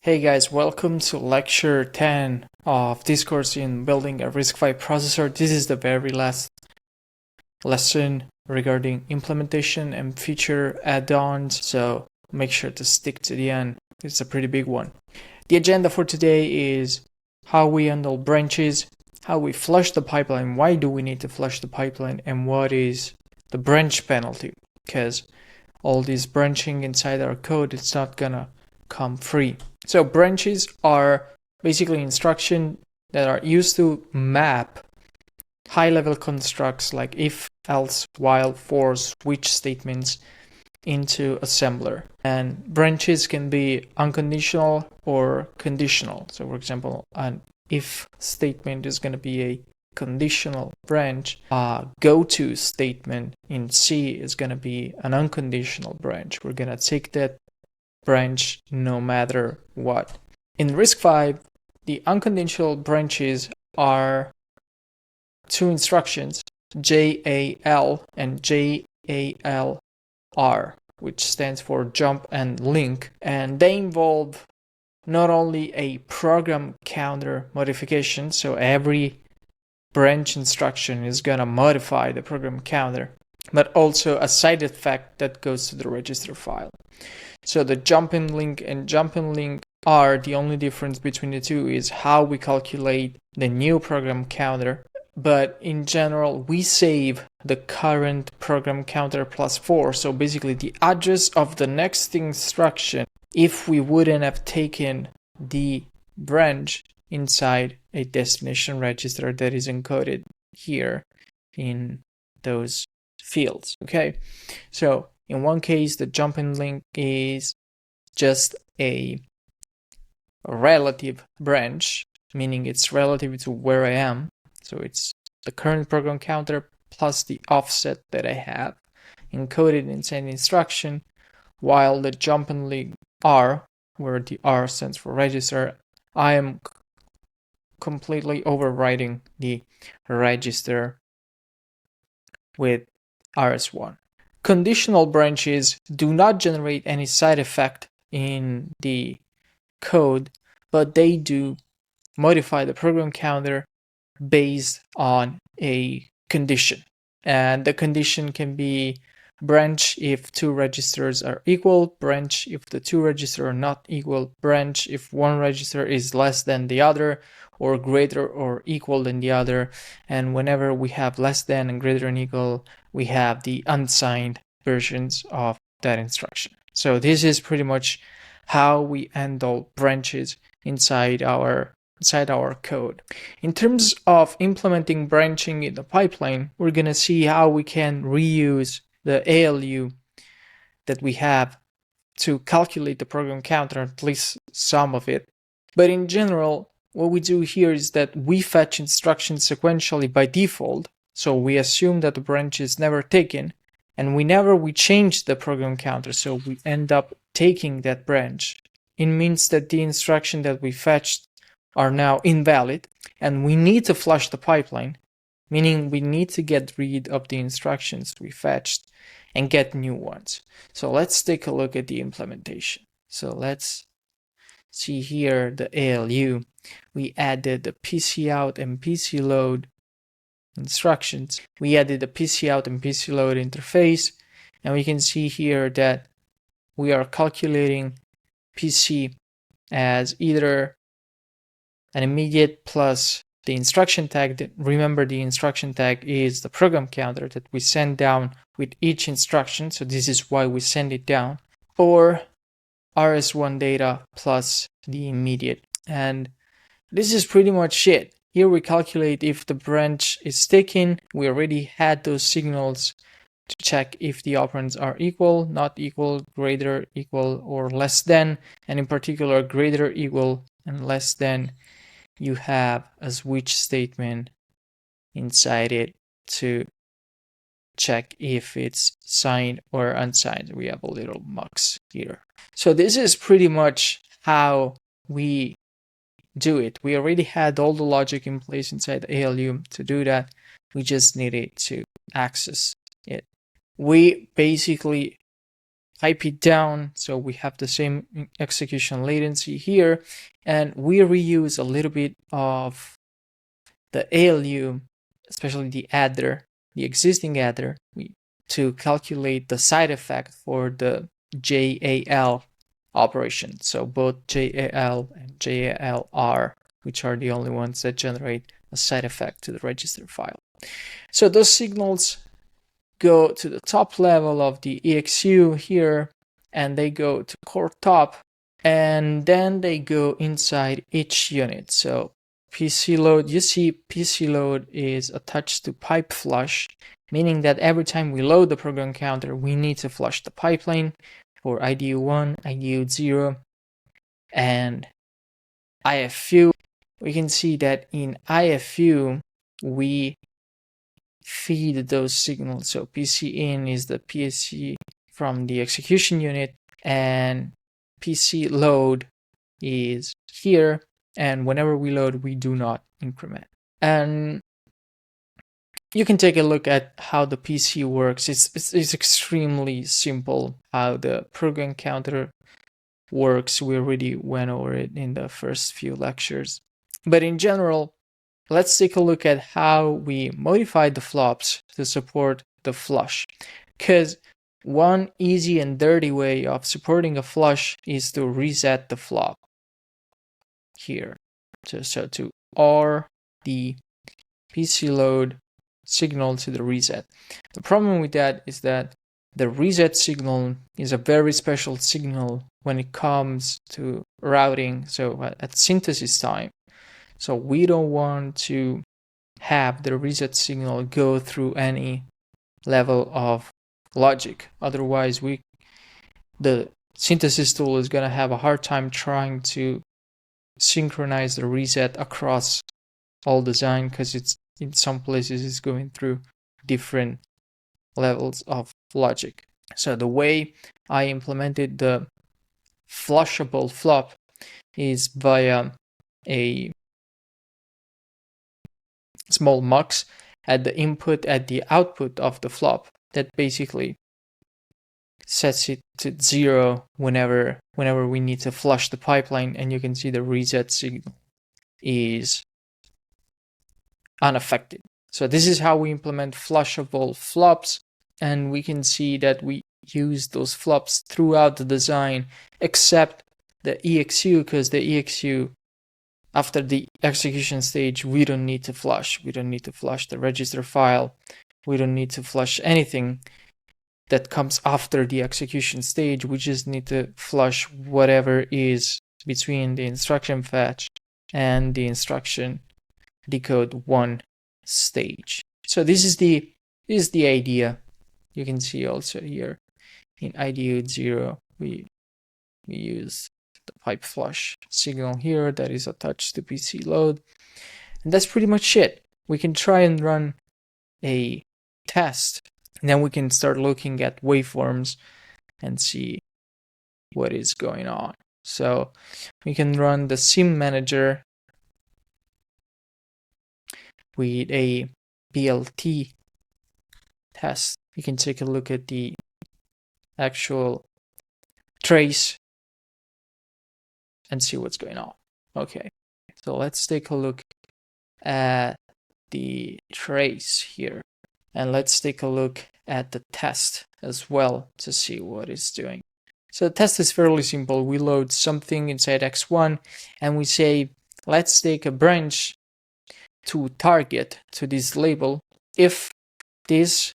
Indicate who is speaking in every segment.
Speaker 1: Hey guys, welcome to lecture 10 of this course in building a RISC-V processor. This is the very last lesson regarding implementation and feature add-ons, so make sure to stick to the end. It's a pretty big one. The agenda for today is how we handle branches, how we flush the pipeline, why do we need to flush the pipeline, and what is the branch penalty, because all this branching inside our code, it's not gonna come free. So branches are basically instructions that are used to map high-level constructs like if, else, while, for, switch statements into assembler. And branches can be unconditional or conditional. So for example, an if statement is going to be a conditional branch. A go-to statement in C is going to be an unconditional branch. We're going to take that branch no matter what. In RISC-V, the unconditional branches are two instructions, JAL and JALR, which stands for jump and link, and they involve not only a program counter modification, so every branch instruction is gonna modify the program counter, but also a side effect that goes to the register file. So the jump and link are the only difference between the two is how we calculate the new program counter. But in general, we save the current program counter plus 4. So basically the address of the next instruction if we wouldn't have taken the branch inside a destination register that is encoded here in those fields. Okay, so in one case, the jump and link is just a relative branch, meaning it's relative to where I am. So it's the current program counter plus the offset that I have encoded inside the instruction, while the jump and link R, where the R stands for register, I am completely overriding the register with RS1. Conditional branches do not generate any side effect in the code, but they do modify the program counter based on a condition. And the condition can be branch if two registers are equal, branch if the two registers are not equal, branch if one register is less than the other, or greater or equal than the other. And whenever we have less than and greater than equal, we have the unsigned versions of that instruction. So this is pretty much how we handle branches inside our code. In terms of implementing branching in the pipeline, we're going to see how we can reuse the ALU that we have to calculate the program counter, at least some of it. But in general, what we do here is that we fetch instructions sequentially by default. So we assume that the branch is never taken, and whenever we change the program counter, so we end up taking that branch, it means that the instruction that we fetched are now invalid, and we need to flush the pipeline, meaning we need to get rid of the instructions we fetched and get new ones. So let's take a look at the implementation. So let's see here the ALU. We added the PC out and PC load instructions. We added the PC out and PC load interface, and we can see here that we are calculating PC as either an immediate plus the instruction tag. Remember, the instruction tag is the program counter that we send down with each instruction, so this is why we send it down, or RS1 data plus the immediate. And this is pretty much it. Here we calculate if the branch is taken. We already had those signals to check if the operands are equal, not equal, greater, equal, or less than, and in particular greater, equal, and less than. You have a switch statement inside it to check if it's signed or unsigned. We have a little mux here. So this is pretty much how we do it. We already had all the logic in place inside the ALU to do that. We just needed to access it. We basically pipe it down so we have the same execution latency here, and we reuse a little bit of the ALU, especially the adder, the existing adder, to calculate the side effect for the JAL operation. So both JAL and JALR, which are the only ones that generate a side effect to the register file. So those signals go to the top level of the EXU here, and they go to core top, and then they go inside each unit. So PC load, you see PC load is attached to pipe flush, meaning that every time we load the program counter, we need to flush the pipeline for IDU1, IDU0, and IFU. We can see that in IFU, we feed those signals. So PC in is the PSC from the execution unit, and PC load is here, and whenever we load, we do not increment. And you can take a look at how the PC works. It's extremely simple how the program counter works. We already went over it in the first few lectures. But in general, let's take a look at how we modified the flops to support the flush. Because one easy and dirty way of supporting a flush is to reset the flop here. So to R the PC load signal to the reset. The problem with that is that the reset signal is a very special signal when it comes to routing, so at synthesis time. So we don't want to have the reset signal go through any level of logic. Otherwise, the synthesis tool is going to have a hard time trying to synchronize the reset across all design, because it's in some places it's going through different levels of logic. So the way I implemented the flushable flop is via a small mux at the input at the output of the flop that basically sets it to 0 whenever we need to flush the pipeline, and you can see the reset signal is unaffected. So this is how we implement flushable flops, and we can see that we use those flops throughout the design except the EXU, because the EXU, after the execution stage, we don't need to flush. We don't need to flush the register file. We don't need to flush anything that comes after the execution stage. We just need to flush whatever is between the instruction fetch and the instruction decode 1 stage. So this is the idea. You can see also here in IDU0 we use the pipe flush signal here that is attached to PC load, and that's pretty much it. We can try and run a test, and then we can start looking at waveforms and see what is going on. So we can run the sim manager with a BLT test. You can take a look at the actual trace and see what's going on. Okay, so let's take a look at the trace here, and let's take a look at the test as well to see what it's doing. So the test is fairly simple. We load something inside X1 and we say, let's take a branch to target to this label if this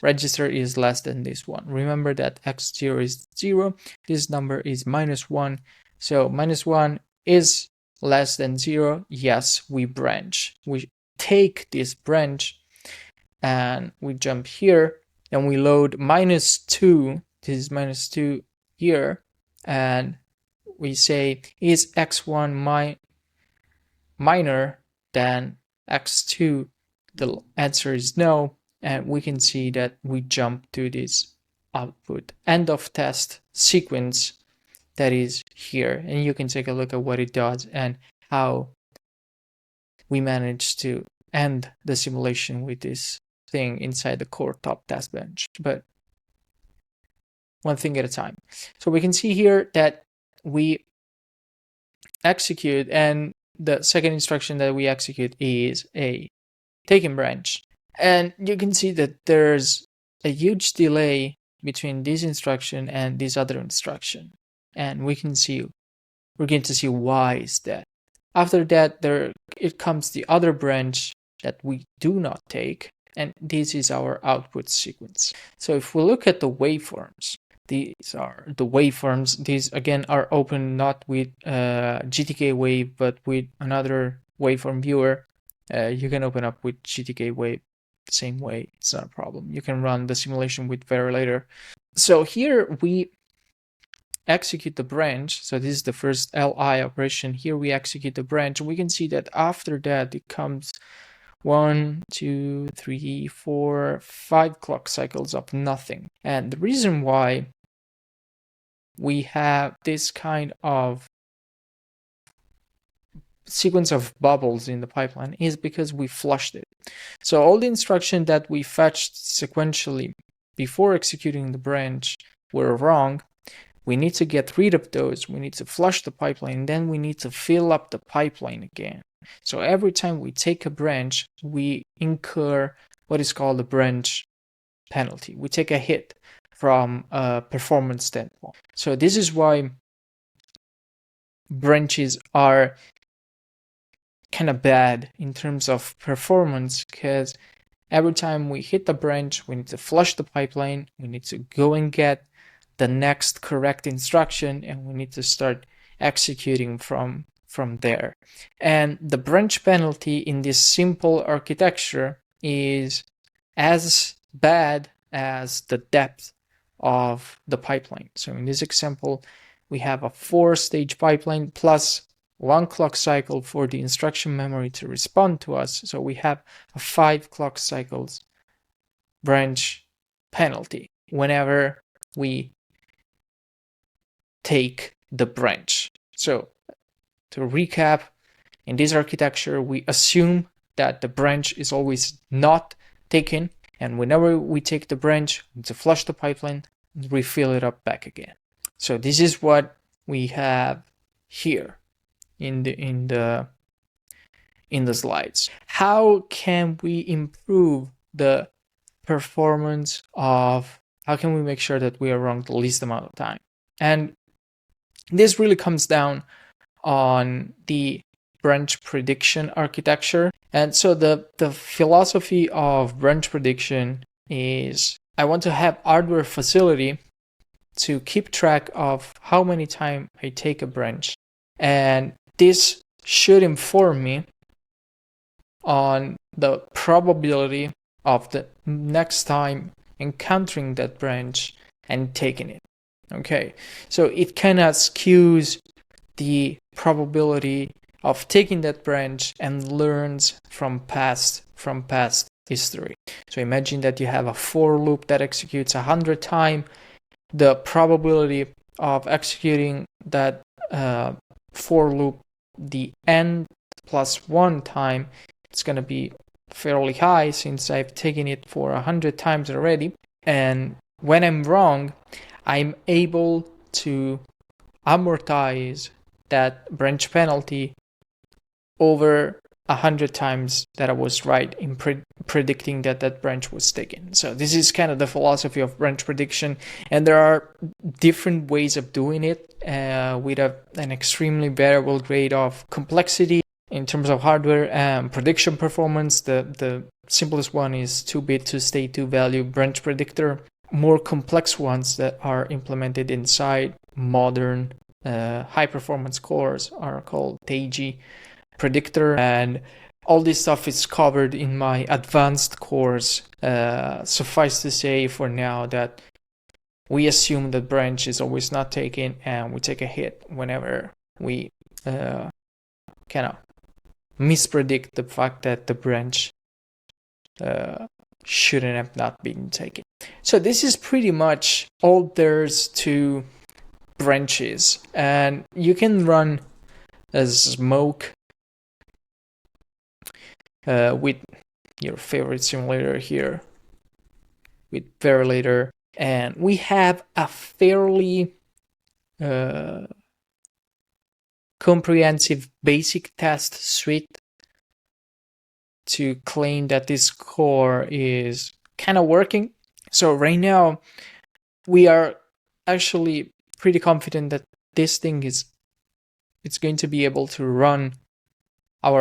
Speaker 1: register is less than this one. Remember that X0 is 0, this number is -1, so -1 is less than 0. Yes, we branch. We take this branch and we jump here and we load -2. This is -2 here, and we say, is X1 minor than X2? The answer is no, and we can see that we jump to this output end of test sequence that is here, and you can take a look at what it does and how we managed to end the simulation with this thing inside the core top test bench. But one thing at a time. So we can see here that we execute, and the second instruction that we execute is a taken branch. And you can see that there's a huge delay between this instruction and this other instruction. And we're going to see why is that. After that, it comes the other branch that we do not take, and this is our output sequence. So if we look at the waveforms, these are the waveforms. These again are open not with GTK wave, but with another waveform viewer. You can open up with GTK wave the same way. It's not a problem. You can run the simulation with Verilator. So here we execute the branch. So this is the first LI operation. Here we execute the branch. We can see that after that it comes 1, 2, 3, 4, 5 clock cycles of nothing. And the reason why we have this kind of sequence of bubbles in the pipeline is because we flushed it. So all the instructions that we fetched sequentially before executing the branch were wrong. We need to get rid of those. We need to flush the pipeline. Then we need to fill up the pipeline again. So every time we take a branch, we incur what is called a branch penalty. We take a hit from a performance standpoint. So this is why branches are kind of bad in terms of performance, because every time we hit the branch, we need to flush the pipeline. We need to go and get the next correct instruction, and we need to start executing from there. And the branch penalty in this simple architecture is as bad as the depth of the pipeline. So in this example, we have a 4-stage pipeline plus 1 clock cycle for the instruction memory to respond to us. So we have a 5 clock cycles branch penalty whenever we take the branch. So to recap, in this architecture, we assume that the branch is always not taken, and whenever we take the branch, we need to flush the pipeline and refill it up back again. So this is what we have here in the slides. How can we improve the performance of, how can we make sure that we are wrong the least amount of time? And this really comes down on the branch prediction architecture. And so the philosophy of branch prediction is, I want to have hardware facility to keep track of how many times I take a branch. And this should inform me on the probability of the next time encountering that branch and taking it. Okay, so it kind of skews the probability of taking that branch and learns from past history. So imagine that you have a for loop that executes 100 times. The probability of executing that for loop the n plus 1 time, it's going to be fairly high since I've taken it for 100 times already. And when I'm wrong, I'm able to amortize that branch penalty over 100 times that I was right in predicting that branch was taken. So this is kind of the philosophy of branch prediction, and there are different ways of doing it with an extremely variable grade of complexity in terms of hardware and prediction performance. The simplest one is 2-bit to state 2 value branch predictor. More complex ones that are implemented inside modern high performance cores are called TAIG predictor, and all this stuff is covered in my advanced course. Suffice to say for now that we assume that branch is always not taken, and we take a hit whenever we kind of mispredict the fact that the branch shouldn't have not been taken. So this is pretty much all there's to branches, and you can run a smoke with your favorite simulator here with Verilator. And we have a fairly comprehensive basic test suite to claim that this core is kind of working. So right now, we are actually pretty confident that this thing it's going to be able to run